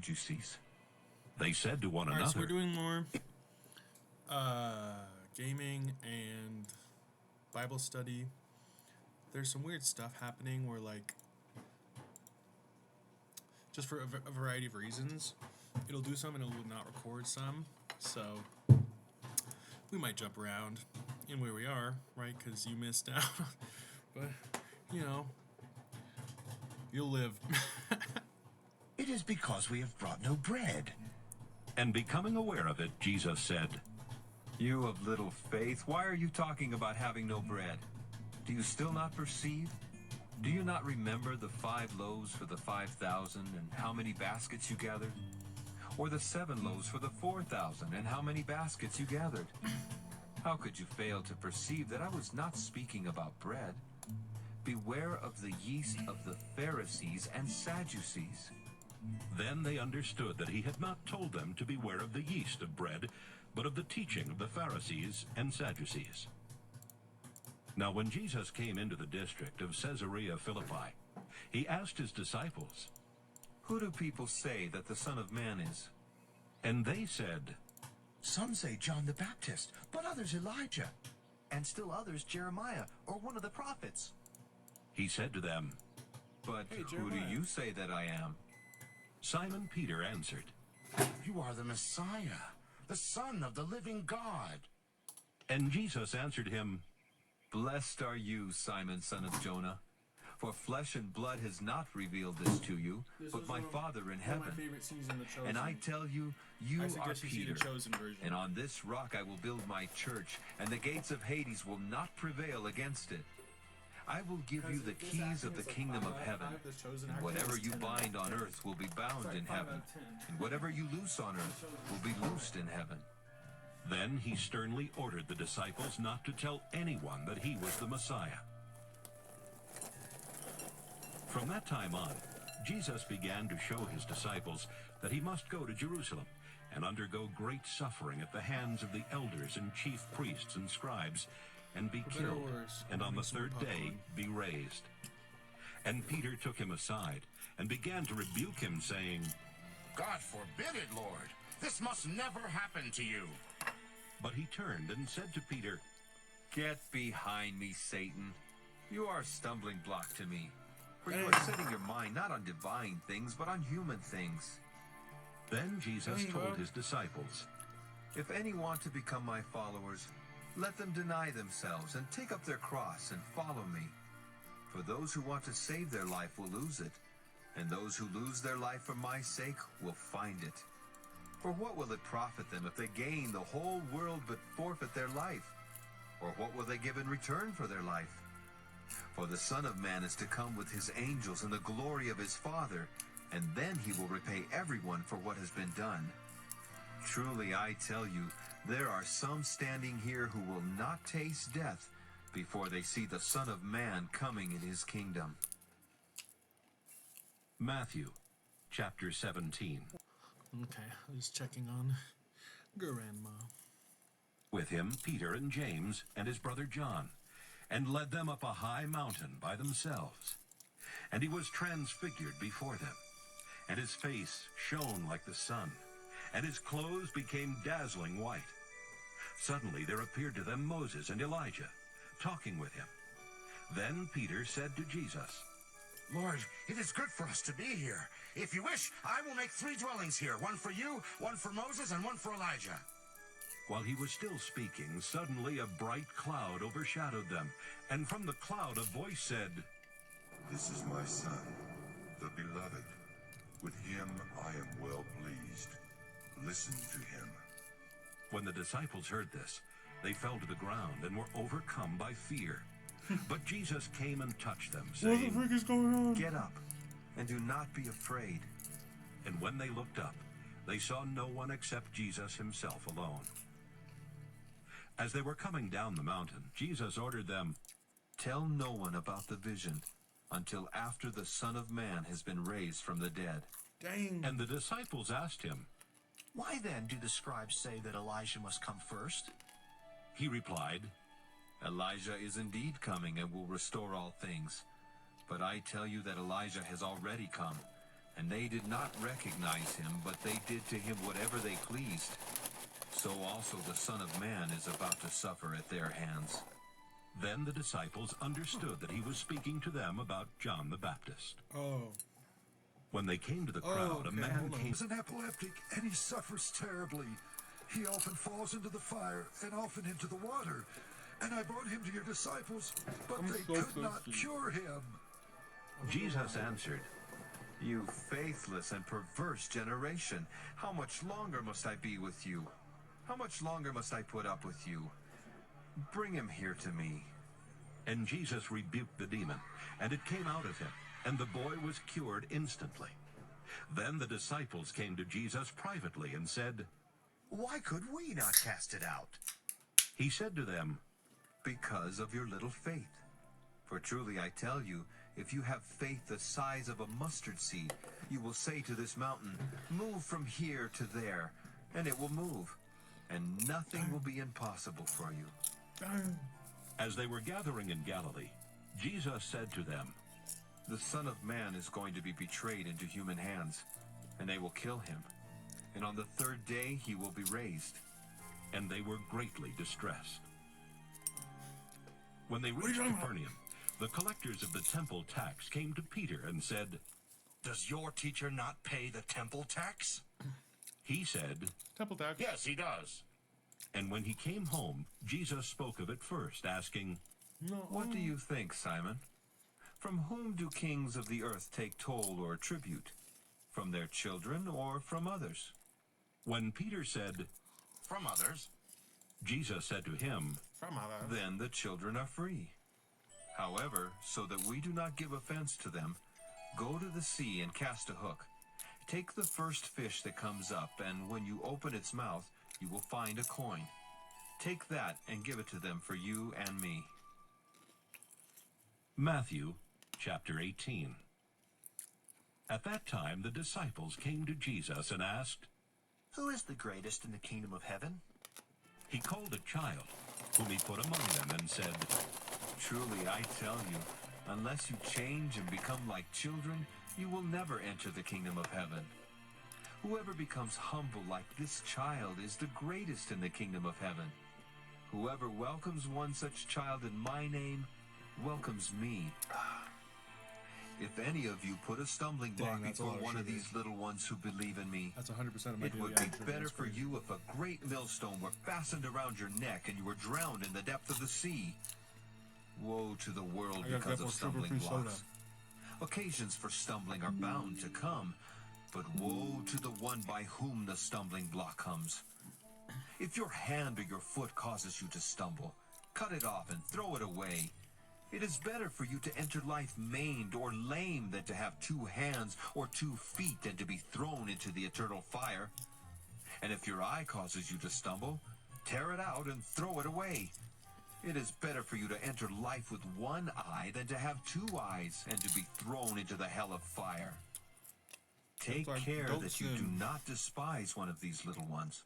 Sadducees. They said to one All right, so we're another, doing more gaming and Bible study. There's some weird stuff happening where, like, just for a variety of reasons, it'll do some and it will not record some. So we might jump around in where we are, right? Because you missed out. But, you know, you'll live. It is because we have brought no bread. and becoming aware of it, Jesus said, You of little faith, why are you talking about having no bread? Do you still not perceive? Do you not remember the 5 loaves for the 5,000 and how many baskets you gathered? Or the 7 loaves for the 4,000 and how many baskets you gathered? How could you fail to perceive that I was not speaking about bread? Beware of the yeast of the Pharisees and Sadducees. Then they understood that he had not told them to beware of the yeast of bread, but of the teaching of the Pharisees and Sadducees. Now when Jesus came into the district of Caesarea Philippi, he asked his disciples, Who do people say that the Son of Man is? and they said, Some say John the Baptist, but others Elijah. And still others Jeremiah or one of the prophets. He said to them, But Hey, who do Jeremiah. you say that I am? Simon Peter answered, You are the Messiah, the Son of the living God. and Jesus answered him, Blessed are you, Simon, son of Jonah, for flesh and blood has not revealed this to you, but my Father in heaven. And I tell you, you I are suggest you see the Peter, Chosen version. and on this rock I will build my church, and the gates of Hades will not prevail against it. I will give you the keys of the kingdom of heaven, and whatever you bind on earth will be bound in heaven, and whatever you loose on earth will be loosed in heaven. Then he sternly ordered the disciples not to tell anyone that he was the Messiah. From that time on, Jesus began to show his disciples that he must go to Jerusalem and undergo great suffering at the hands of the elders and chief priests and scribes, and be For better or killed, worse, and on the some third day popcorn. be raised. And Peter took him aside and began to rebuke him, saying, God forbid it, Lord. This must never happen to you. But he turned and said to Peter, Get behind me, Satan. You are a stumbling block to me, for you Hey. are setting your mind not on divine things, but on human things. Then Jesus Hey, told Bob. his disciples, If any want to become my followers, let them deny themselves and take up their cross and follow me. For those who want to save their life will lose it, and those who lose their life for my sake will find it. For what will it profit them if they gain the whole world but forfeit their life? Or what will they give in return for their life? For the Son of Man is to come with his angels in the glory of his Father, and then he will repay everyone for what has been done. Truly, I tell you, there are some standing here who will not taste death before they see the Son of Man coming in his kingdom. Matthew chapter 17. Okay, I was checking on Grandma. With him Peter and James and his brother John, and led them up a high mountain by themselves. And he was transfigured before them, and his face shone like the sun, and his clothes became dazzling white. Suddenly there appeared to them Moses and Elijah, talking with him. Then Peter said to Jesus, Lord, it is good for us to be here. If you wish, I will make 3 dwellings here, one for you, one for Moses, and one for Elijah. While he was still speaking, suddenly a bright cloud overshadowed them, and from the cloud a voice said, This is my son, the beloved. With him I am well pleased. Listen to him. When the disciples heard this, they fell to the ground and were overcome by fear. But Jesus came and touched them, saying, is going on? Get up, and do not be afraid. And when they looked up, they saw no one except Jesus himself alone. As they were coming down the mountain, Jesus ordered them, Tell no one about the vision until after the Son of Man has been raised from the dead. Dang. and the disciples asked him. Why then do the scribes say that Elijah must come first? He replied, Elijah is indeed coming and will restore all things. But I tell you that Elijah has already come, And they did not recognize him, but they did to him whatever they pleased. So also the Son of Man is about to suffer at their hands. Then the disciples understood that he was speaking to them about John the Baptist. Oh. When they came to the crowd, okay, a man hold on. came. He's an epileptic, and he suffers terribly. He often falls into the fire and often into the water. And I brought him to your disciples, but they could not cure him. Jesus answered, You faithless and perverse generation, how much longer must I be with you? How much longer must I put up with you? Bring him here to me. and Jesus rebuked the demon, and it came out of him, and the boy was cured instantly. Then the disciples came to Jesus privately and said, Why could we not cast it out? He said to them, Because of your little faith. For truly I tell you, if you have faith the size of a mustard seed, you will say to this mountain, Move from here to there, and it will move, and nothing will be impossible for you. As they were gathering in Galilee, Jesus said to them, The Son of Man is going to be betrayed into human hands, and they will kill him. And on the third day he will be raised. and they were greatly distressed. When they reached Capernaum, the collectors of the temple tax came to Peter and said, Does your teacher not pay the temple tax? He said, Temple tax. Yes, he does. and when he came home, Jesus spoke of it first, asking, What do you think, Simon? From whom do kings of the earth take toll or tribute? From their children or from others? When Peter said, From others. Jesus said to him, From other. Then the children are free. However, so that we do not give offense to them, go to the sea and cast a hook. Take the first fish that comes up, and when you open its mouth, you will find a coin. Take that and give it to them for you and me. Matthew chapter 18. At that time the disciples came to Jesus and asked, Who is the greatest in the kingdom of heaven? He called a child, whom he put among them, and said, Truly, I tell you, unless you change and become like children, you will never enter the kingdom of heaven. Whoever becomes humble like this child is the greatest in the kingdom of heaven. Whoever welcomes one such child in my name welcomes me. If any of you put a stumbling block that's a before lot of one of sugar. these little ones who believe in me, That's 100% of my it daily would be average. better That's for crazy. you if a great millstone were fastened around your neck and you were drowned in the depth of the sea. Woe to the world I got because that of for stumbling sugar-free soda. blocks. Occasions for stumbling are bound to come, but woe to the one by whom the stumbling block comes. If your hand or your foot causes you to stumble, cut it off and throw it away. It is better for you to enter life maimed or lame than to have 2 hands or 2 feet and to be thrown into the eternal fire. And if your eye causes you to stumble, tear it out and throw it away. It is better for you to enter life with 1 eye than to have 2 eyes and to be thrown into the hell of fire. Take That's like care adult that you do sin. not despise one of these little ones.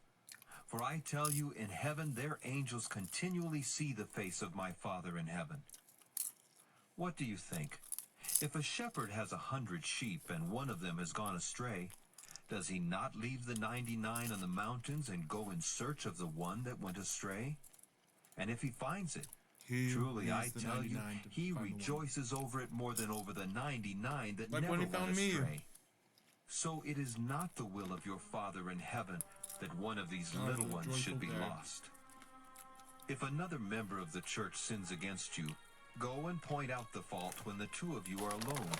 For I tell you, in heaven their angels continually see the face of my Father in heaven. What do you think? If a shepherd has 100 sheep and one of them has gone astray, does he not leave the 99 on the mountains and go in search of the one that went astray? And if he finds it, He truly I leaves the tell you, 99 to he find the one. rejoices over it more than over the 99 that Like never when he went found me. astray. So it is not the will of your Father in heaven that one of these God, little what a ones should be joyful day. lost. If another member of the church sins against you, go and point out the fault when the 2 of you are alone.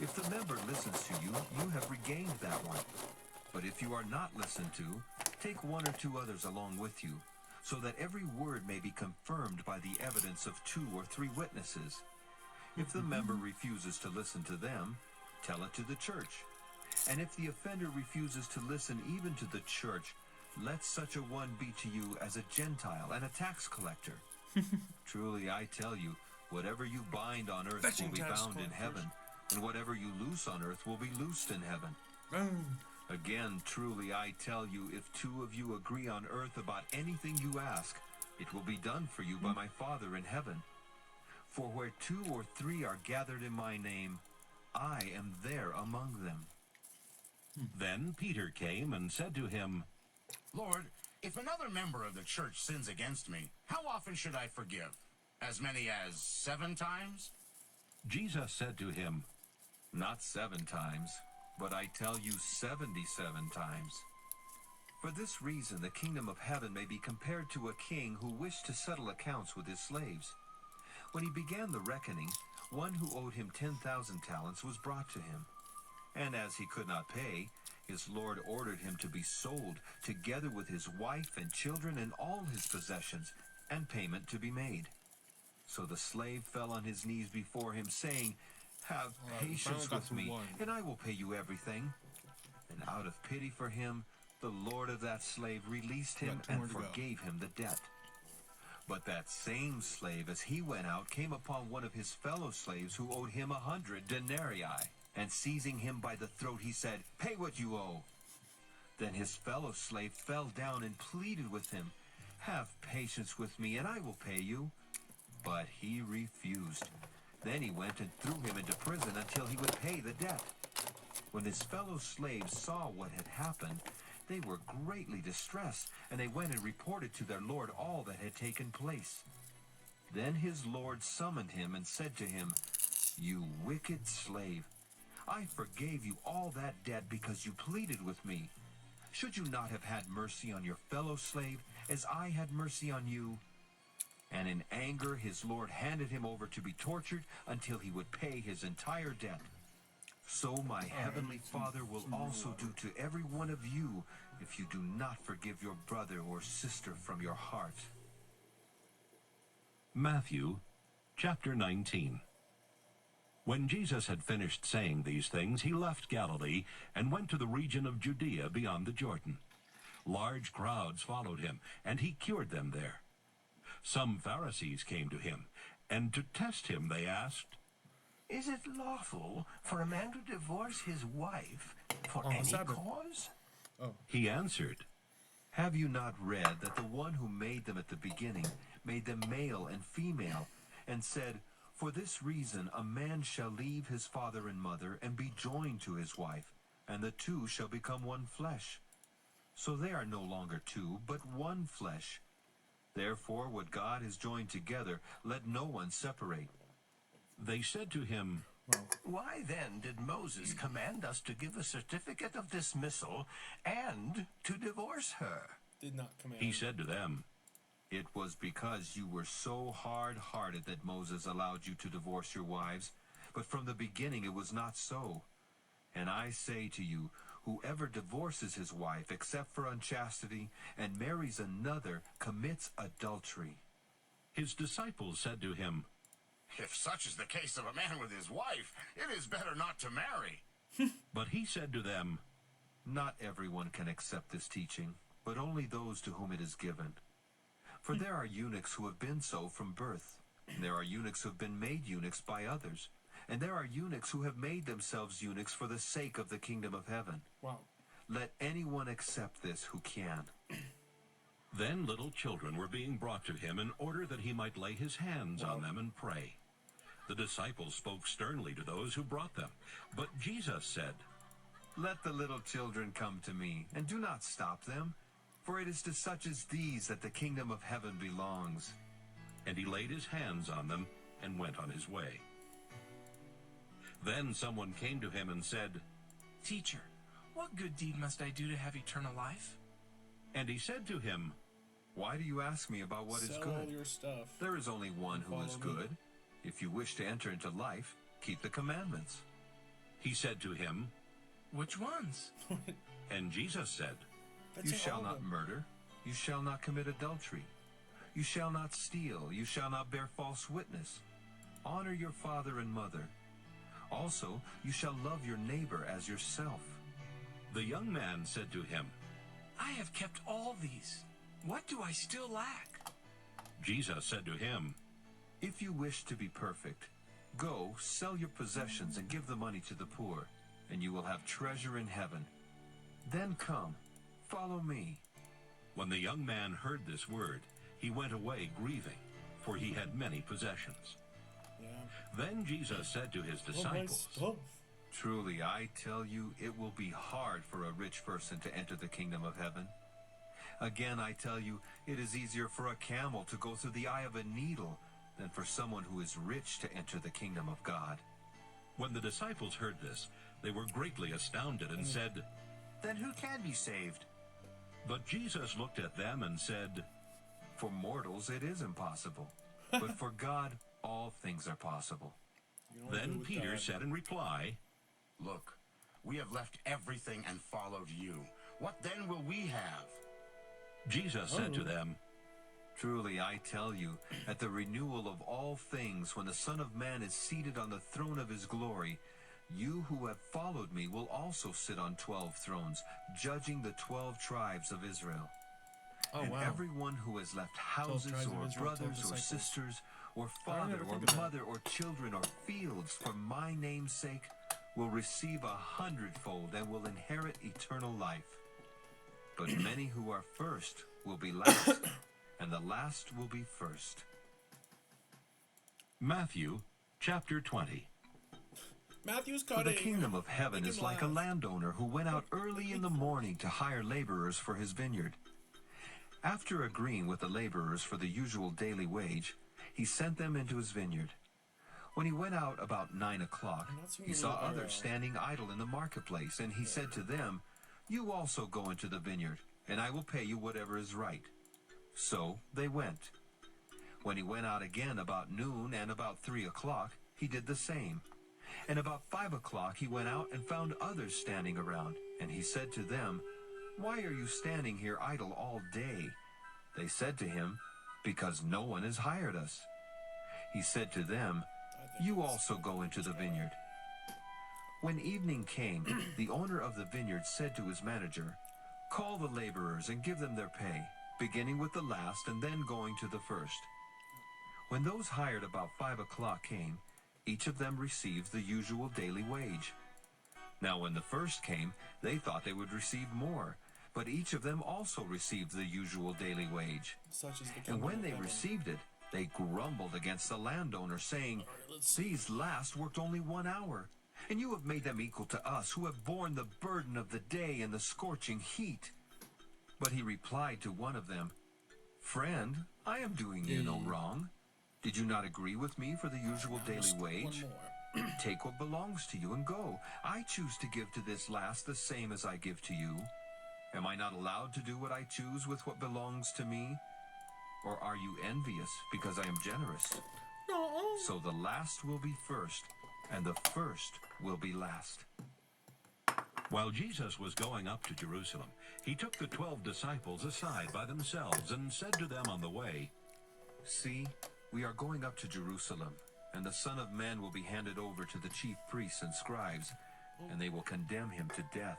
If the member listens to you, you have regained that one. But if you are not listened to, take 1 or 2 others along with you, so that every word may be confirmed by the evidence of 2 or 3 witnesses. If the member refuses to listen to them, tell it to the church. And if the offender refuses to listen even to the church, let such a one be to you as a Gentile and a tax collector. Truly I tell you, whatever you bind on earth Fetching will be tax bound in collectors. heaven, and whatever you loose on earth will be loosed in heaven. Again, truly I tell you, if 2 of you agree on earth about anything you ask, it will be done for you by my Father in heaven. For where 2 or 3 are gathered in my name, I am there among them. Then Peter came and said to him, Lord, if another member of the church sins against me, how often should I forgive? As many as 7 times? Jesus said to him, Not 7 times, but I tell you 77 times. For this reason, the kingdom of heaven may be compared to a king who wished to settle accounts with his slaves. When he began the reckoning, one who owed him 10,000 talents was brought to him. And as he could not pay, his lord ordered him to be sold, together with his wife and children and all his possessions, and payment to be made. So the slave fell on his knees before him, saying, Have patience with me, and I will pay you everything. And out of pity for him, the lord of that slave released him and forgave him the debt. But that same slave, as he went out, came upon one of his fellow slaves who owed him 100 denarii. And seizing him by the throat, he said, Pay what you owe. Then his fellow slave fell down and pleaded with him, Have patience with me, and I will pay you. But he refused. Then he went and threw him into prison until he would pay the debt. When his fellow slaves saw what had happened, they were greatly distressed, and they went and reported to their lord all that had taken place. Then his lord summoned him and said to him, You wicked slave, I forgave you all that debt because you pleaded with me. Should you not have had mercy on your fellow slave, as I had mercy on you? And in anger his lord handed him over to be tortured until he would pay his entire debt. So my heavenly Father will also do to every one of you if you do not forgive your brother or sister from your heart. Matthew chapter 19. When Jesus had finished saying these things, he left Galilee and went to the region of Judea beyond the Jordan. Large crowds followed him, and he cured them there. Some Pharisees came to him, and to test him they asked, Is it lawful for a man to divorce his wife for any cause? He answered, Have you not read that the one who made them at the beginning made them male and female, and said, For this reason a man shall leave his father and mother and be joined to his wife, and the two shall become one flesh. So they are no longer two, but one flesh. Therefore what God has joined together, let no one separate. They said to him, Why then did Moses command us to give a certificate of dismissal and to divorce her? Did not command. He said to them, It was because you were so hard-hearted that Moses allowed you to divorce your wives, but from the beginning it was not so. And I say to you, whoever divorces his wife except for unchastity and marries another commits adultery. His disciples said to him, If such is the case of a man with his wife, it is better not to marry. But he said to them, Not everyone can accept this teaching, but only those to whom it is given. For there are eunuchs who have been so from birth, and there are eunuchs who have been made eunuchs by others, and there are eunuchs who have made themselves eunuchs for the sake of the kingdom of heaven. Wow. Let anyone accept this who can. Then little children were being brought to him in order that he might lay his hands on them and pray. The disciples spoke sternly to those who brought them, but Jesus said, Let the little children come to me, and do not stop them, for it is to such as these that the kingdom of heaven belongs. And he laid his hands on them and went on his way. Then someone came to him and said, Teacher, what good deed must I do to have eternal life? And he said to him, Why do you ask me about what is Sell good? all your stuff. There is only one who is Follow me. good. If you wish to enter into life, keep the commandments. He said to him, Which ones? and Jesus said, You shall not murder. You shall not commit adultery. You shall not steal. You shall not bear false witness. Honor your father and mother. Also, you shall love your neighbor as yourself. The young man said to him, I have kept all these. What do I still lack? Jesus said to him, If you wish to be perfect, go, sell your possessions and give the money to the poor, and you will have treasure in heaven. Then come, follow me. When the young man heard this word, he went away grieving, for he had many possessions. Yeah. Then Jesus said to his Oh, my disciples, stuff. Truly, I tell you, it will be hard for a rich person to enter the kingdom of heaven. Again, I tell you, it is easier for a camel to go through the eye of a needle than for someone who is rich to enter the kingdom of God. When the disciples heard this, they were greatly astounded and said, Then who can be saved? But Jesus looked at them and said, For mortals it is impossible, but for God all things are possible. Then Peter said in reply, Look, we have left everything and followed you. What then will we have? Jesus said to them, Truly, I tell you, at the renewal of all things, when the Son of Man is seated on the throne of his glory, you who have followed me will also sit on 12 thrones, judging the 12 tribes of Israel. And everyone who has left houses tribes of or Israel, 12 brothers or disciples. sisters or I father never or think of that. mother or children or fields for my name's sake will receive 100-fold and will inherit eternal life. But many who are first will be last, and the last will be first. Matthew chapter 20. Matthew's For cutting. the kingdom of heaven Make is him like a laugh. landowner who went out early in the morning to hire laborers for his vineyard. After agreeing with the laborers for the usual daily wage, he sent them into his vineyard. When he went out about 9 o'clock, he saw others standing idle in the marketplace, and he said to them, You also go into the vineyard, and I will pay you whatever is right. So they went. When he went out again about noon and about 3 o'clock, he did the same. And about 5 o'clock he went out and found others standing around, and he said to them, Why are you standing here idle all day? They said to him, Because no one has hired us. He said to them, You also go into the vineyard. When evening came, the owner of the vineyard said to his manager, Call the laborers and give them their pay, beginning with the last and then going to the first. When those hired about 5 o'clock came, each of them received the usual daily wage. Now when the first came, they thought they would receive more, but each of them also received the usual daily wage. Such is the And kingdom when of they heaven. received it, they grumbled against the landowner, saying, These last worked only 1 hour, and you have made them equal to us, who have borne the burden of the day and the scorching heat. But he replied to one of them, Friend, I am doing you no wrong. Did you not agree with me for the usual daily wage? One more. Take what belongs to you and go. I choose to give to this last the same as I give to you. Am I not allowed to do what I choose with what belongs to me? Or are you envious because I am generous? No. So the last will be first, and the first will be last. While Jesus was going up to Jerusalem, he took the 12 disciples aside by themselves and said to them on the way, See, we are going up to Jerusalem, and the Son of Man will be handed over to the chief priests and scribes, and they will condemn him to death.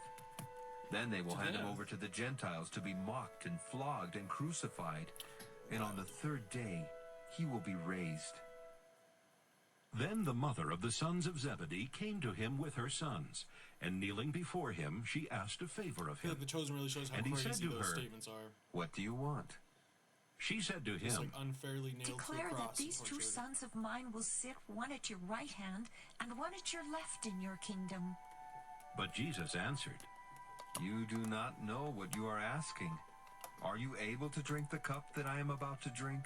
Then they will hand him over to the Gentiles to be mocked and flogged and crucified, and on the third day he will be raised. Then the mother of the sons of Zebedee came to him with her sons, and kneeling before him, she asked a favor of I feel him. like The Chosen really shows how And he crazy said to those her, statements are. What do you want? She said to Just him, like unfairly nailed Declare to a that cross. these and two tortured. sons of mine will sit, one at your right hand and one at your left in your kingdom. But Jesus answered, You do not know what you are asking. Are you able to drink the cup that I am about to drink?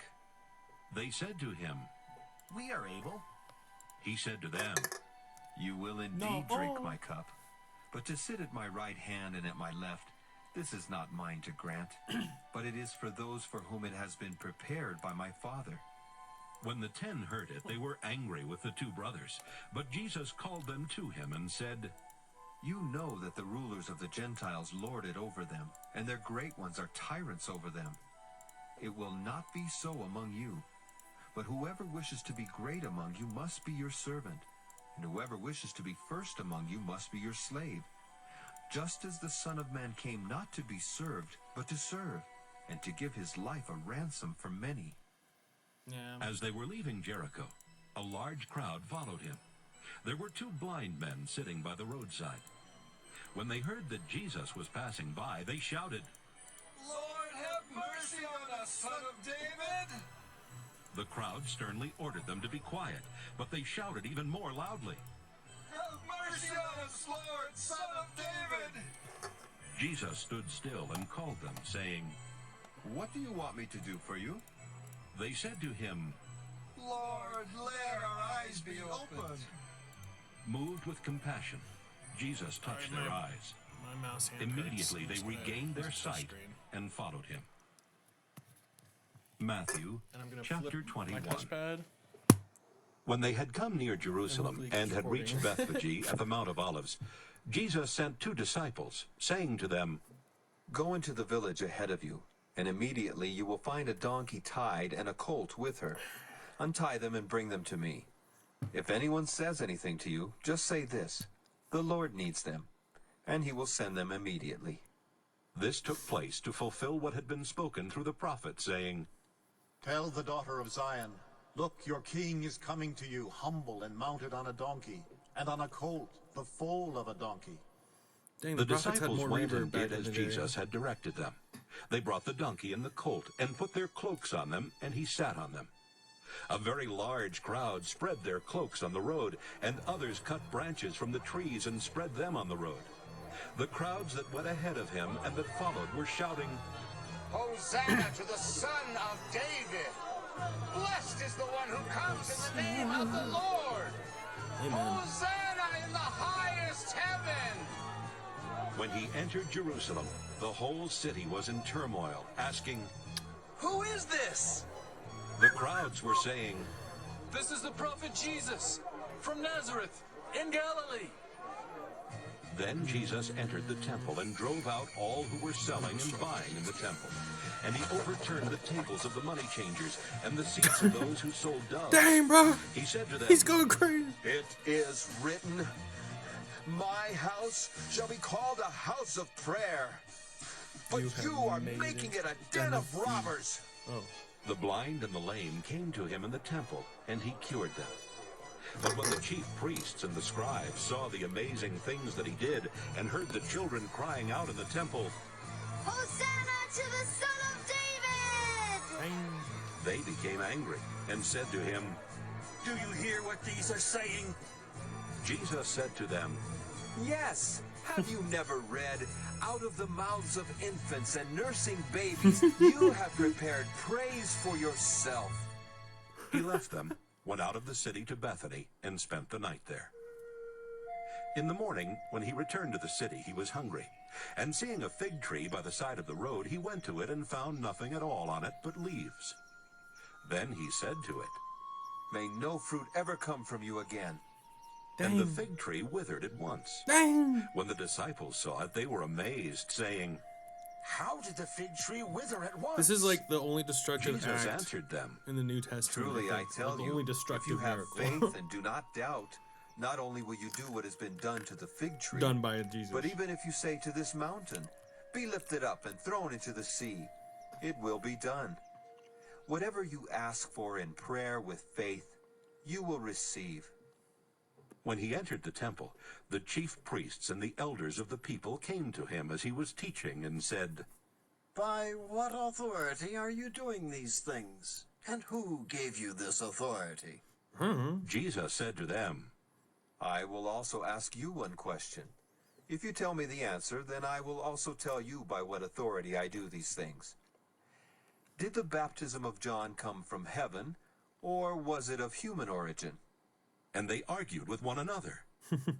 They said to him, We are able. he said to them, You will indeed drink my cup, but to sit at my right hand and at my left, this is not mine to grant, but it is for those for whom it has been prepared by my Father. When the 10 heard it, they were angry with the 2 brothers. But Jesus called them to him and said, You know that the rulers of the Gentiles lord it over them, and their great ones are tyrants over them. It will not be so among you. But whoever wishes to be great among you must be your servant, and whoever wishes to be first among you must be your slave. Just as the Son of Man came not to be served, but to serve, and to give his life a ransom for many. Yeah. As they were leaving Jericho, a large crowd followed him. There were 2 blind men sitting by the roadside. When they heard that Jesus was passing by, they shouted, Lord, have mercy on us, Son of David! The crowd sternly ordered them to be quiet, but they shouted even more loudly, Have mercy on us, Lord, Son of David! Jesus stood still and called them, saying, What do you want me to do for you? They said to him, Lord, let our eyes be opened. moved with compassion, Jesus touched their eyes. My mouse hand Immediately hurts. they regained their sight and followed him. Matthew And I'm gonna chapter flip 21. my touchpad. When they had come near Jerusalem hopefully and had reached recording. Bethphage at the Mount of Olives, Jesus sent 2 disciples, saying to them, Go into the village ahead of you, and immediately you will find a donkey tied and a colt with her. Untie them and bring them to me. If anyone says anything to you, just say this, The Lord needs them, and he will send them immediately. This took place to fulfill what had been spoken through the prophet, saying, Tell the daughter of Zion, look, your king is coming to you, humble and mounted on a donkey, and on a colt, the foal of a donkey. Dang, The prophets had disciples more went reverb and back did in as the day. Jesus had directed them. They brought the donkey and the colt and put their cloaks on them, and he sat on them. A very large crowd spread their cloaks on the road, and others cut branches from the trees and spread them on the road. The crowds that went ahead of him and that followed were shouting, Hosanna to the Son of David! Blessed is the one who comes in the name of the Lord! Amen. Hosanna in the highest heaven! When he entered Jerusalem, the whole city was in turmoil, asking, Who is this? the crowds were saying, This is the prophet Jesus from Nazareth in Galilee. Then Jesus entered the temple and drove out all who were selling and buying in the temple. And he overturned the tables of the money changers and the seats of those who sold doves. Dang, bro. He said to them, He's going crazy. It is written, My house shall be called a house of prayer, but You have you are made making it it a den of robbers. Oh. The blind and the lame came to him in the temple, and he cured them. But when the chief priests and the scribes saw the amazing things that he did, and heard the children crying out in the temple, Hosanna to the Son of David! they became angry and said to him, Do you hear what these are saying? Jesus said to them, Yes, have you never read, out of the mouths of infants and nursing babies, you have prepared praise for yourself. He left them, went out of the city to Bethany, and spent the night there. In the morning, when he returned to the city, he was hungry. And seeing a fig tree by the side of the road, he went to it and found nothing at all on it but leaves. Then he said to it, May no fruit ever come from you again. And the fig tree withered at once. Dang. When the disciples saw it, they were amazed, saying, How did the fig tree wither at once? This is like the only destructive Jesus act answered them, in the New Testament. Truly, I think. tell Like, the you, only if destructive you have miracle faith and do not doubt, not only will you do what has been done to the fig tree, done by Jesus. but even if you say to this mountain, Be lifted up and thrown into the sea, it will be done. Whatever you ask for in prayer with faith, you will receive. When he entered the temple, the chief priests and the elders of the people came to him as he was teaching and said, By what authority are you doing these things? And who gave you this authority? Jesus said to them, I will also ask you one question. If you tell me the answer, then I will also tell you by what authority I do these things. Did the baptism of John come from heaven, or was it of human origin? And they argued with one another.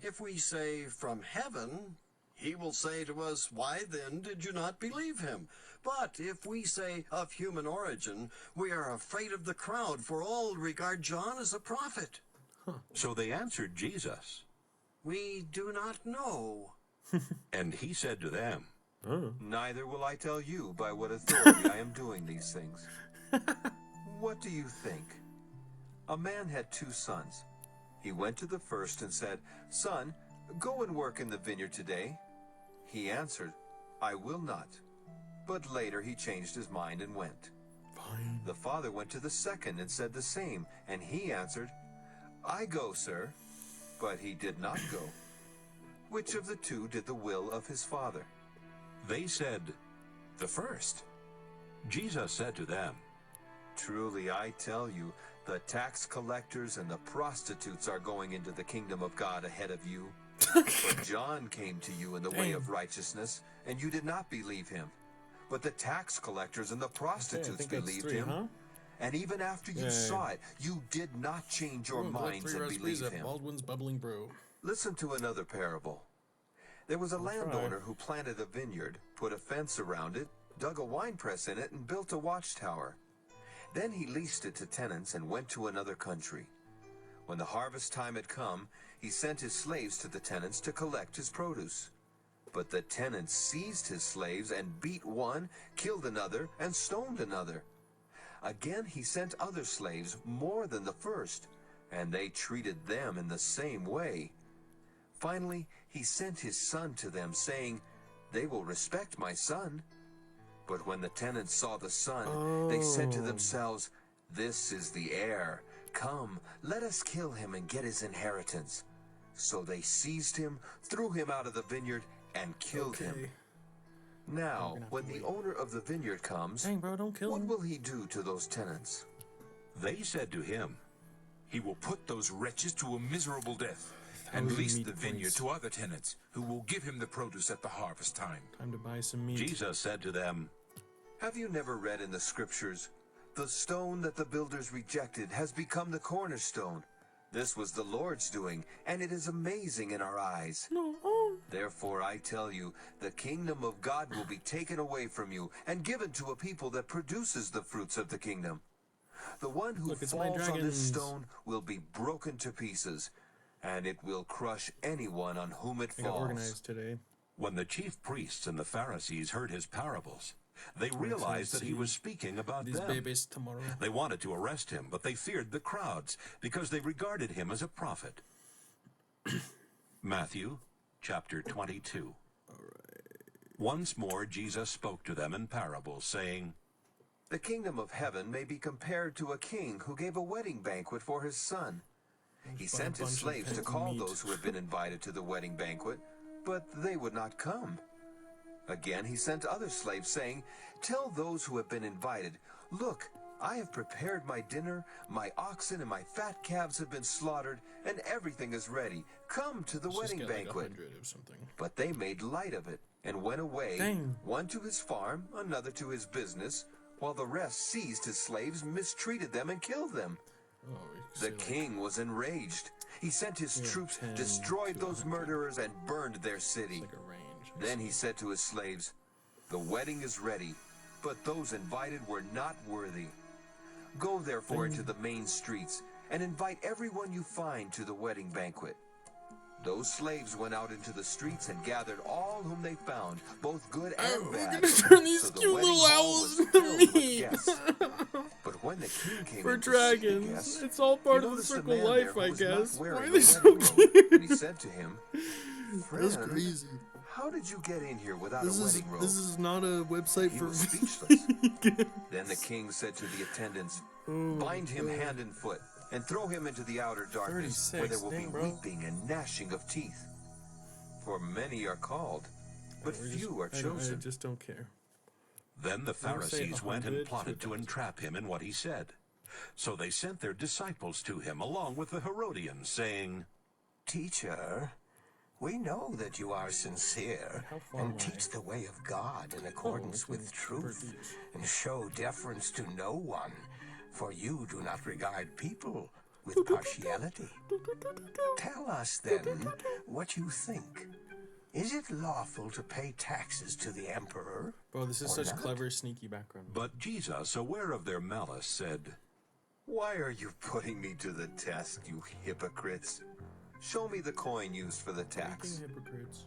If we say from heaven, he will say to us, Why then did you not believe him? But if we say of human origin, we are afraid of the crowd, for all regard John as a prophet. So they answered Jesus. We do not know. And he said to them, Neither will I tell you by what authority I am doing these things. What do you think? A man had 2 sons. He went to the first and said, Son, go and work in the vineyard today. He answered, I will not. But later he changed his mind and went. Fine. The father went to the second and said the same, and he answered, I go, sir. But he did not go. Which of the 2 did the will of his father? They said, The first. Jesus said to them, Truly, I tell you, the tax collectors and the prostitutes are going into the kingdom of God ahead of you. For John came to you in the way of righteousness, and you did not believe him. But the tax collectors and the prostitutes believed him. Huh? And even after you saw it, you did not change your minds and believe him. Baldwin's Bubbling Brew. Listen to another parable. There was a landowner who planted a vineyard, put a fence around it, dug a winepress in it, and built a watchtower. Then he leased it to tenants and went to another country. When the harvest time had come, he sent his slaves to the tenants to collect his produce. But the tenants seized his slaves and beat one, killed another, and stoned another. Again he sent other slaves, more than the first, and they treated them in the same way. Finally, he sent his son to them, saying, "They will respect my son." But when the tenants saw the son, they said to themselves, "This is the heir. Come, let us kill him and get his inheritance." So they seized him, threw him out of the vineyard, and killed him. Now, when the owner of the vineyard comes, Dang, bro, don't kill what him. will he do to those tenants? They said to him, "He will put those wretches to a miserable death and lease the vineyard to other tenants who will give him the produce at the harvest time." Time to buy some meat. Jesus said to them, Have you never read in the scriptures, "The stone that the builders rejected has become the cornerstone. This was the Lord's doing, and it is amazing in our eyes." Therefore I tell you, the kingdom of God will be taken away from you and given to a people that produces the fruits of the kingdom. The one who falls on this stone will be broken to pieces, and it will crush anyone on whom it falls. Organized today. When the chief priests and the Pharisees heard his parables, they realized that he was speaking about These them. babies tomorrow. They wanted to arrest him, but they feared the crowds because they regarded him as a prophet. Matthew chapter 22. Once more Jesus spoke to them in parables, saying, The kingdom of heaven may be compared to a king who gave a wedding banquet for his son. He sent his slaves to call those who had been invited to the wedding banquet, but they would not come. Again he sent other slaves, saying, Tell those who have been invited, Look, I have prepared my dinner, my oxen and my fat calves have been slaughtered, and everything is ready. Come to the wedding banquet. But they made light of it, and went away, one to his farm, another to his business, while the rest seized his slaves, mistreated them, and killed them. The king was enraged. He sent his troops, destroyed those murderers, and burned their city. Then he said to his slaves, The wedding is ready, but those invited were not worthy. Go therefore into the main streets, and invite everyone you find to the wedding banquet. Those slaves went out into the streets and gathered all whom they found, both good and bad. We're gonna turn these so the cute wedding little hall owls was into filled with meat. guests. But when the king came For in to see the dragons. guests, It's all part he of the noticed a circle man life, there who I was not guess. wearing Why are a they so wedding robe. cute? And he said to him, That's "Friend, crazy. how did you get in here without This a is wedding robe?" this is not a website He for was speechless. Then the king said to the attendants, Bind him hand and foot, and throw him into the outer darkness, where there will be weeping and gnashing of teeth. For many are called, but few are chosen. I just don't care. Then the Pharisees went and 100 plotted to entrap him in what he said. So they sent their disciples to him along with the Herodians, saying, Teacher, we know that you are sincere and teach the way of God in accordance with truth and show deference to no one, for you do not regard people with partiality. Tell us then what you think. Is it lawful to pay taxes to the emperor? Bro, this is or such not? clever, sneaky background. But Jesus, aware of their malice, said, Why are you putting me to the test, you hypocrites? Show me the coin used for the tax.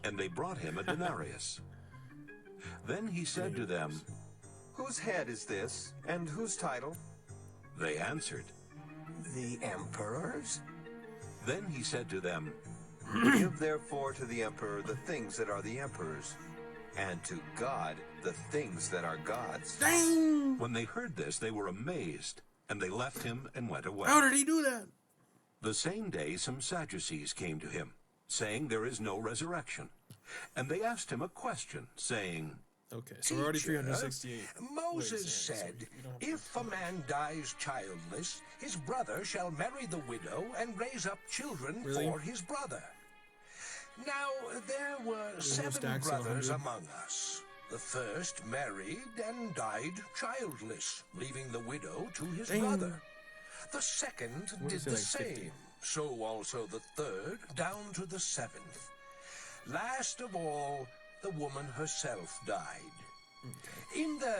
And they brought him a denarius. Then he said to them, Whose head is this, and whose title? They answered, The emperor's? Then he said to them, Give therefore to the emperor the things that are the emperor's, and to God the things that are God's. Dang! When they heard this, they were amazed, and they left him and went away. How did he do that? The same day some Sadducees came to him, saying there is no resurrection. And they asked him a question, saying, Okay, so we're already Teacher, 368. Moses said, if a man dies childless, his brother shall marry the widow and raise up children Really? for his brother. Now, there were no 7 stacks of brothers 100. among us. The first married and died childless, leaving the widow to his Dang. brother. The second What did is it, the like 50? same, so also the third, down to the 7th. Last of all, the woman herself died. In the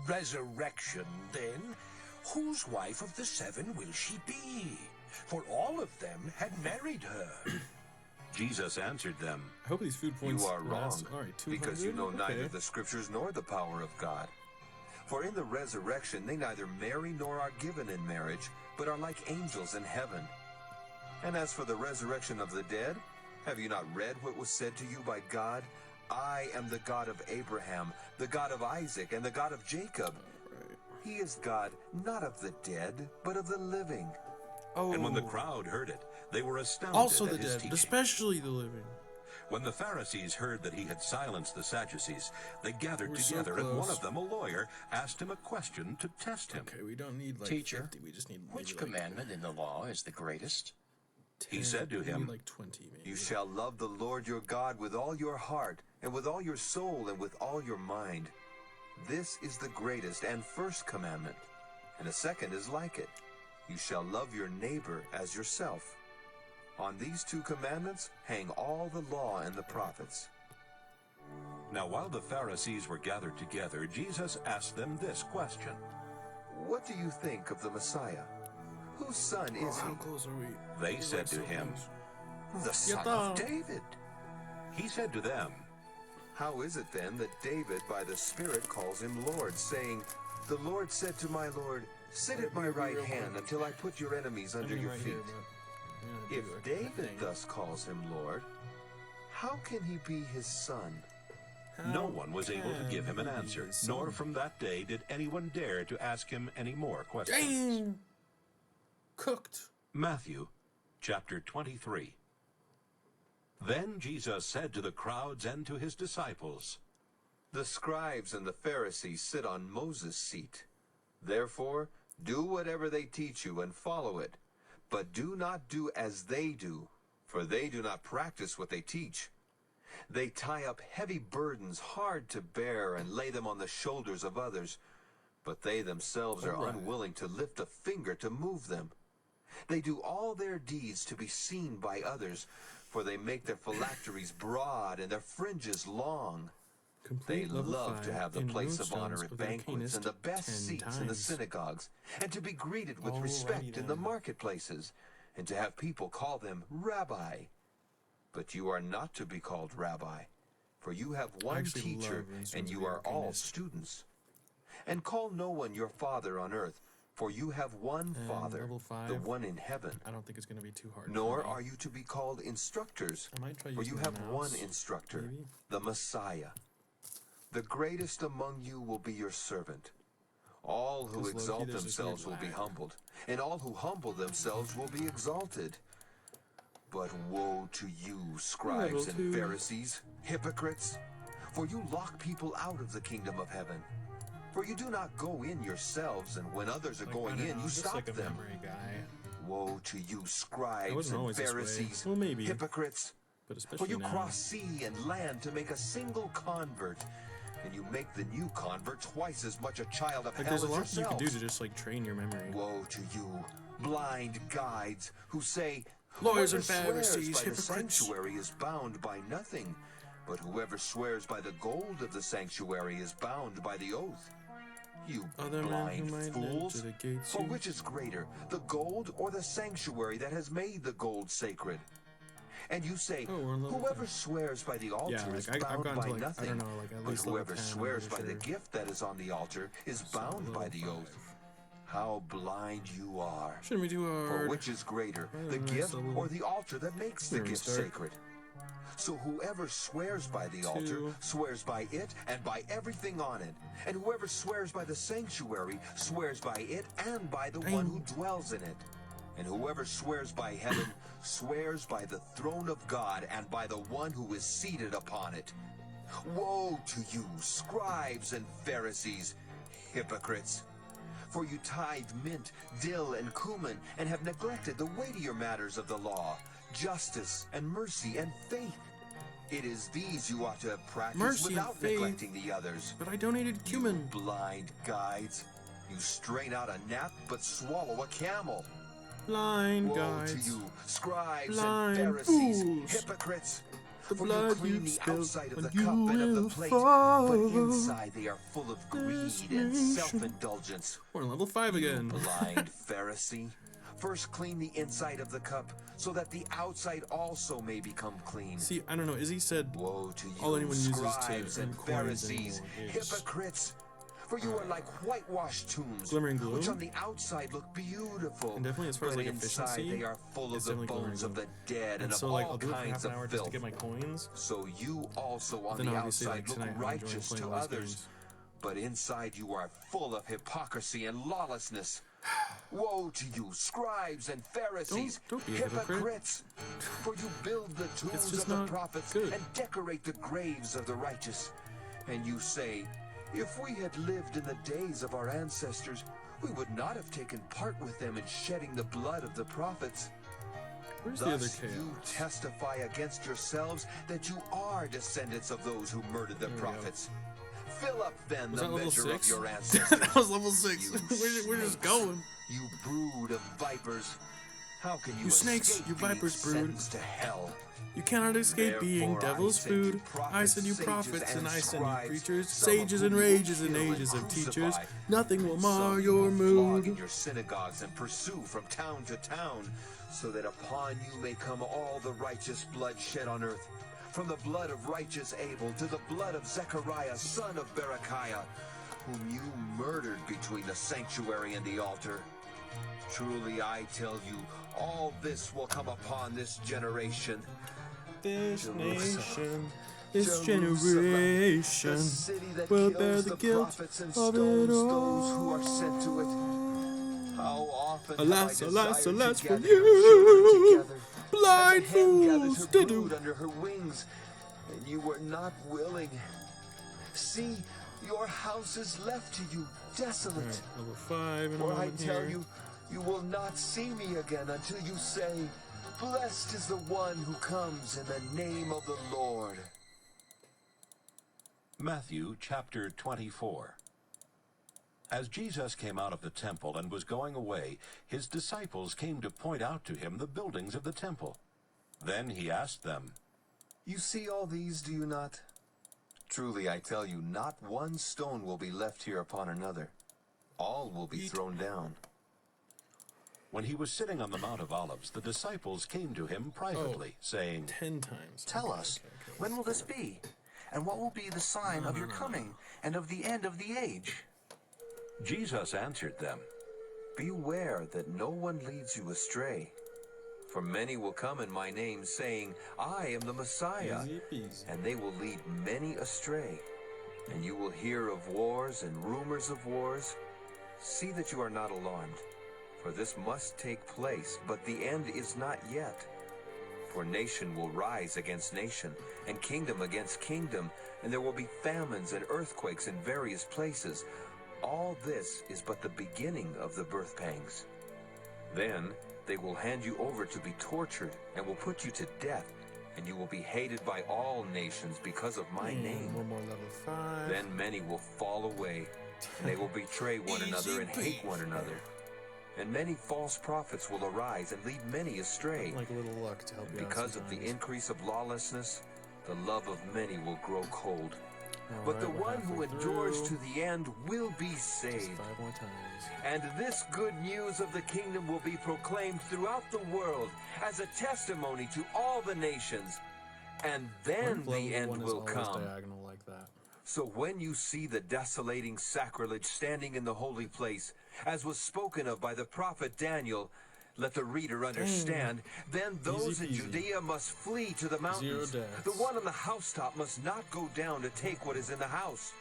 resurrection, then, whose wife of the 7 will she be? For all of them had married her. Jesus answered them, I hope these food points You are wrong, last. All right, 200? because you know neither Okay. the scriptures nor the power of God. For in the resurrection they neither marry nor are given in marriage, but are like angels in heaven. And as for the resurrection of the dead, have you not read what was said to you by God? I am the God of Abraham, the God of Isaac, and the God of Jacob. He is God not of the dead, but of the living. Oh. And when the crowd heard it, they were astounded Also at the his dead, teaching. especially the living. When the Pharisees heard that he had silenced the Sadducees, they gathered We're so together, and one close. of them, a lawyer, asked him a question to test him. Okay, we don't need like Teacher, 50, we just need which maybe, like, commandment in the law is the greatest? He said to we need, him, like 20 maybe. You shall love the Lord your God with all your heart, and with all your soul, and with all your mind. This is the greatest and first commandment, and a second is like it. You shall love your neighbor as yourself. On these 2 commandments hang all the law and the prophets. Now while the Pharisees were gathered together, Jesus asked them this question. What do you think of the Messiah? Whose son is How he? close are we? They We're, said like, to so him, close. The son Yatta. of David. He said to them, How is it then that David by the Spirit calls him Lord, saying, The Lord said to my Lord, Sit at my right hand until I put your enemies under your right feet. here, but, yeah, If do it. David thus calls him Lord, how can he be his son? no one was able to give him an answer, nor from that day did anyone dare to ask him any more questions. Dang! Cooked. Matthew chapter 23. Then Jesus said to the crowds and to his disciples, The scribes and the Pharisees sit on Moses' seat. Therefore, do whatever they teach you and follow it. But do not do as they do, for they do not practice what they teach. They tie up heavy burdens hard to bear and lay them on the shoulders of others, but they themselves are unwilling to lift a finger to move them. They do all their deeds to be seen by others, for they make their phylacteries broad and their fringes long. They Complete level love 5 to have the in place of Moonstones honor at with Arcanist banquets and the best 10 seats in the times. synagogues, and to be greeted with Alrighty respect in the then. marketplaces, and to have people call them Rabbi. But you are not to be called Rabbi, for you have one actually teacher, love Moonstones and of you the are all Arcanist. students. And call no one your father on earth, for you have one And Father, level the 5. one in heaven. I don't think it's going to be too hard. Nor for me. are you to be called instructors, I might try for you using have the one mouse, instructor, maybe? the Messiah. The greatest among you will be your servant. All who 'Cause low-key, exalt there's this themselves will weird be lag. humbled, and all who humble themselves will be exalted. But woe to you, scribes Level and 2. Pharisees, hypocrites! For you lock people out of the kingdom of heaven. For you do not go in yourselves, and when others are Like, going I don't in, know, you just stop like a them. memory guy. Woe to you, I scribes wasn't and always this way. Pharisees, Well, maybe. hypocrites! But For especially you now. cross sea and land to make a single convert, and you make the new convert twice as much a child of Like, hell there's a as lot you can do yourselves. to just like train your memory. Woe to you, blind guides, who say, Lawyers "Whoever and swears Pharisees, by the hypocrites." sanctuary is bound by nothing, but whoever swears by the gold of the sanctuary is bound by the oath." You Other men blind who might fools! enter the gates For you- which is greater, the gold or the sanctuary that has made the gold sacred? And you say, Oh, we're on level whoever 5. swears by the altar Yeah, like, is I've bound gone by to, like, I nothing. don't know, like, at But least level whoever 10, I'm swears pretty by the sure. gift that is on the altar is So, bound by level the 5. oath. How blind you are! Shouldn't be too For hard. which is greater, Rather the than gift level- or the altar that makes the Here we gift start. sacred? So whoever swears by the altar 2. swears by it and by everything on it. And whoever swears by the sanctuary swears by it and by the one who dwells in it. And whoever swears by heaven swears by the throne of God and by the one who is seated upon it. Woe to you, scribes and Pharisees, hypocrites! For you tithe mint, dill, and cumin, and have neglected the weightier matters of the law, justice, and mercy, and faith. It is these you ought to have practiced Mercy without and faith. neglecting the others. But I donated cumin. You blind guides! You strain out a gnat, but swallow a camel. Blind Woe guides. to you, scribes Blind and Pharisees, fools. hypocrites! The For blood you clean you the spilled outside of when the you cup and of the will plate, fall. but inside they are full of greed and Destination. self-indulgence. We're on level 5 again. Blind Pharisee! First clean the inside of the cup, so that the outside also may become clean. See, I don't know. Izzy said Woe to you, all anyone uses scribes to earn and coins Pharisees, anymore is hypocrites! For you are like whitewashed tombs, Glimmering Glue. which on the outside look beautiful, And definitely as far as, but like, inside efficiency, they are full of it's the definitely Glimmering bones of Glue. the dead and of so like all I'll do it for half kinds an of hour just to filth. get my coins. So you also on Then the obviously, outside like, look tonight I'm enjoying righteous playing to those others, games. but inside you are full of hypocrisy and lawlessness. Woe to you, scribes and Pharisees, Don't be a hypocrite. hypocrites! For you build the tombs just of the not prophets good. and decorate the graves of the righteous. And you say, if we had lived in the days of our ancestors, we would not have taken part with them in shedding the blood of the prophets. Where's the other Thus chaos? you testify against yourselves that you are descendants of those who murdered the There we go. prophets. Fill up then Was the that level measure 6? of your ancestors. That was level 6. You We're just snakes, going. You brood of vipers. How can you, You snakes, escape you being vipers brood. sentenced to hell? You cannot escape being Therefore, devil's I send you food. I prophets, send you sages, prophets, and I send you scribes, preachers, some of sages whom and you will rages and kill ages of crucify, teachers. Nothing will and mar some your you will flog in mood. your synagogues and pursue from town to town, so that upon you may come all the righteous blood shed on earth, from the blood of righteous Abel to the blood of Zechariah, son of Berechiah, whom you murdered between the sanctuary and the altar. Truly I tell you, all this will come upon this generation. This Jerusalem, nation, this Jerusalem, generation the city that will kills bear the guilt prophets and of stones it those who are all. sent to it. How often Alas, have I alas, desired alas to for gather your children you, together, blind and the hen gathered fools, her to brood do. under her wings, and you were not willing. See, your house is left to you desolate. Alright, level 5 and For I I'm tell here. you, you will not see me again until you say, blessed is the one who comes in the name of the Lord. Matthew chapter 24. As Jesus came out of the temple and was going away, his disciples came to point out to him the buildings of the temple. Then he asked them, You see all these, do you not? Truly, I tell you, not one stone will be left here upon another. All will be thrown down. When he was sitting on the Mount of Olives, the disciples came to him privately, saying, 10 times. Tell us, when will this be? And what will be the sign of your coming and of the end of the age? Jesus answered them, Beware that no one leads you astray. For many will come in my name, saying, I am the Messiah, Easy peasy. and they will lead many astray. And you will hear of wars and rumors of wars. See that you are not alarmed, for this must take place, but the end is not yet. For nation will rise against nation, and kingdom against kingdom, and there will be famines and earthquakes in various places. All this is but the beginning of the birth pangs. Then they will hand you over to be tortured, and will put you to death, and you will be hated by all nations because of my name. One more level 5. Then many will fall away, and they will betray one another and hate one another. And many false prophets will arise and lead many astray. Like a little luck to help you out Because of the sometimes. increase of lawlessness, the love of many will grow cold. But the Alright, we're one who halfway endures to through. the end will be Just saved. 5 more times. And this good news of the kingdom will be proclaimed throughout the world as a testimony to all the nations. And then Level the end 1 is will always come. diagonal like that. So when you see the desolating sacrilege standing in the holy place, as was spoken of by the prophet Daniel, let the reader understand, then those in peasy. Judea must flee to the mountains. deaths. The one on the housetop must not go down to take what is in the house.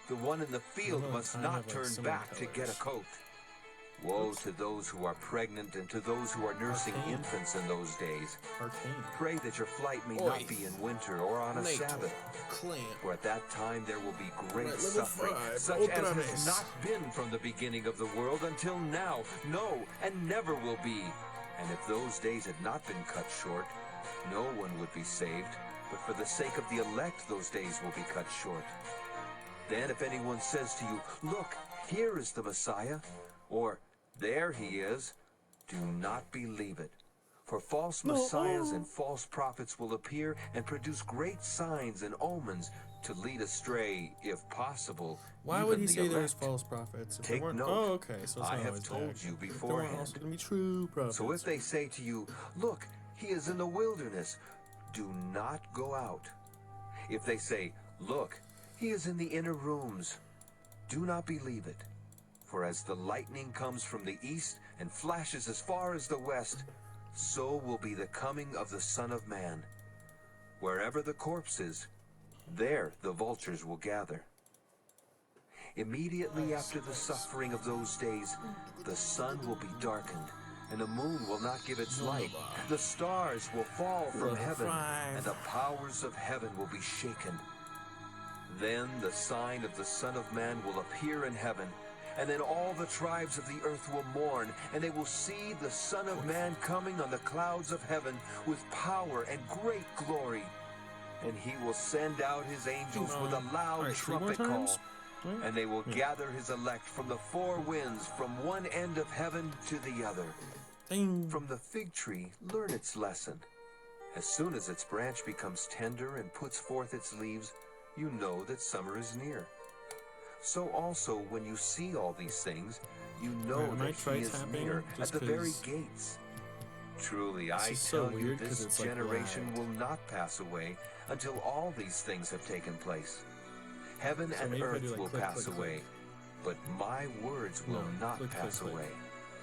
The one in the field Well, must kind of not like turn similar back to get a colors. coat. Woe to those who are pregnant and to those who are nursing infants in those days. Pray that your flight may not be in winter or on a Sabbath. For at that time there will be great suffering, such as has not been from the beginning of the world until now, no, and never will be. And if those days had not been cut short, no one would be saved, but for the sake of the elect those days will be cut short. Then if anyone says to you, look, here is the Messiah, or there he is, do not believe it. For false messiahs and false prophets will appear and produce great signs and omens to lead astray, if possible, Why even would he the say elect. there's false prophets? If Take there weren't- note. Oh, okay. So it's I not have always told that. you If there weren't beforehand. also going to be true prophets. So if they say to you, look, he is in the wilderness, do not go out. If they say, look, he is in the inner rooms, do not believe it. For as the lightning comes from the east and flashes as far as the west, so will be the coming of the Son of Man. Wherever the corpse is, there the vultures will gather. Immediately after the suffering of those days, the sun will be darkened, and the moon will not give its light. The stars will fall from heaven, and the powers of heaven will be shaken. Then the sign of the Son of Man will appear in heaven, and then all the tribes of the earth will mourn, and they will see the Son of Man coming on the clouds of heaven with power and great glory. And he will send out his angels with a loud trumpet call, and they will gather his elect from the four winds, from one end of heaven to the other. From the fig tree, learn its lesson. As soon as its branch becomes tender and puts forth its leaves, you know that summer is near. So also, when you see all these things, you know that he is near, at the very gates. Truly, I tell you, this generation will not pass away until all these things have taken place. Heaven and earth will pass away, but my words will not pass away.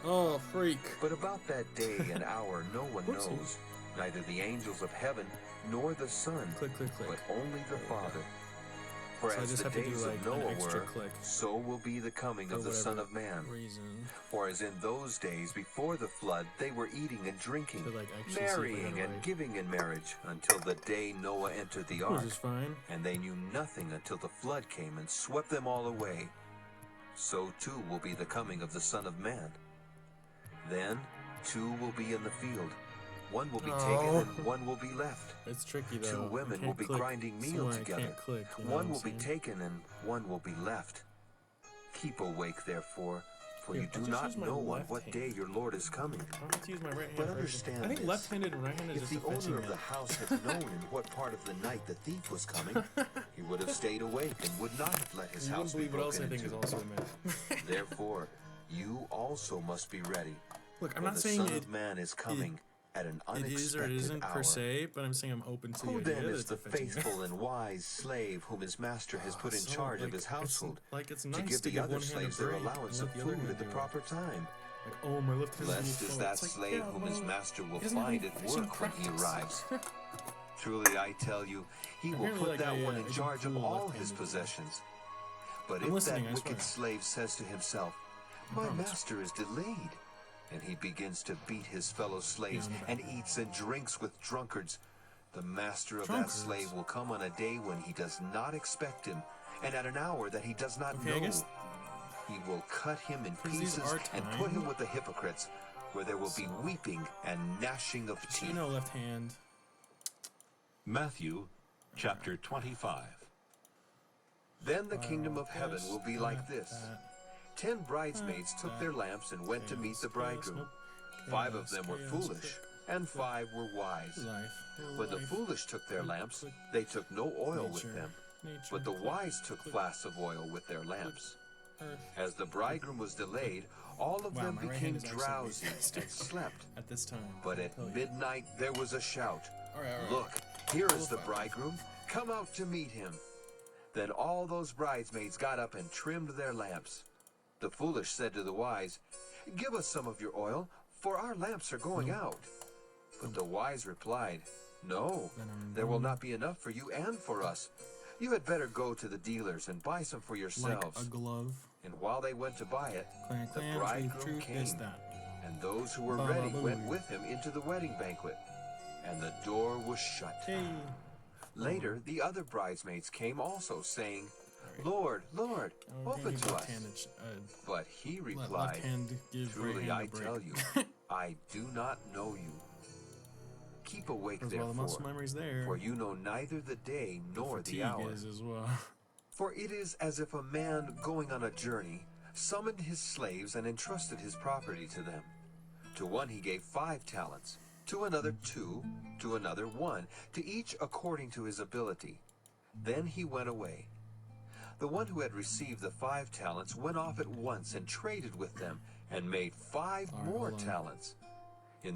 Oh, freak. But about that day and hour no one knows, neither the angels of heaven nor the Son, but only the Father. For So I as just the have to do, days like, of an Noah extra were, click so will be the coming for of the Son whatever of Man. reason. For as in those days before the flood, they were eating and drinking, actually see if I marrying got it and right. giving in marriage, until the day Noah entered the Which ark. is fine. And they knew nothing until the flood came and swept them all away. So too will be the coming of the Son of Man. Then two will be in the field. One will be taken and one will be left. It's tricky though. Two women I will can't be click grinding meal somewhere I together. can't click, you know One what will I'm be saying? taken and one will be left. Keep awake, therefore, for Here, you I'll do just not use my know on left what hand. day your Lord is coming. I'll have to use my right hand But for everything. understand I think this. left-handed and right-handed is If just the a fetching owner of the method. house had known in what part of the night the thief was coming, he would have stayed awake and would not have let his You house wouldn't be believe what else I broken think is into. also a myth. Therefore, you also must be ready. Look, I'm for not the saying Son it- of Man is coming at an It unexpected is or it isn't hour. per se, but I'm saying I'm open to Who the then idea that is it's the a fetching myth. faithful and wise slave whom his master has put in So, charge of like, his household it's to nice give to the other one hand a slaves their break allowance and of let the other food hand at the do it. proper time? Like, oh, my left hand's Blessed really is full. that It's like, slave yeah, whom his well, master will he doesn't have find any at fishing work when he practice. arrives. Truly, I tell you, he will Apparently, put like, that one I in do charge of cool all left-handed his stuff. possessions. But I'm if listening, that I wicked swear. slave says to himself, "My promise. master is delayed," and he begins to beat his fellow slaves and eats and drinks with drunkards, the master of that Drunkards? slave will come on a day when he does not expect him, and at an hour that he does not Okay, I know. guess- He will cut him in 'cause these pieces are and put him timed. with the hypocrites, where there will be weeping and gnashing of So, teeth. you know, left hand. Matthew chapter 25. Then the kingdom of heaven will be like this. 10 bridesmaids took their lamps and went to meet the bridegroom. 5 of them were foolish, and 5 were wise. When the foolish took their lamps, they took no oil with them, but the wise took flasks of oil with their lamps. As the bridegroom was delayed, all of Wow, them my right became hand is actually drowsy faster and slept. At this time. But I'll at tell you. midnight there was a shout. All right. Look, here is the bridegroom. Come out to meet him. Then all those bridesmaids got up and trimmed their lamps. The foolish said to the wise, "Give us some of your oil, for our lamps are going out." But the wise replied, "No, there will not be enough for you and for us. You had better go to the dealers and buy some for Like yourselves. a glove. And while they went to buy it, Clank, the clan, bridegroom truth, came, this, that. and those who were Ba, ready ba, boo. went with him into the wedding banquet, and the door was shut. Hey. Later, the other bridesmaids came also, saying, Lord, Lord, open to us. But he replied, left hand give right Truly hand I a break. tell you, I do not know you. Keep awake, There's all the muscle therefore, memories there. for you know neither the day nor the Fatigue hour. is as well. For it is as if a man going on a journey summoned his slaves and entrusted his property to them. To one he gave 5 talents, to another 2, to another 1, to each according to his ability. Then he went away. The one who had received the 5 talents went off at once and traded with them and made 5 more talents.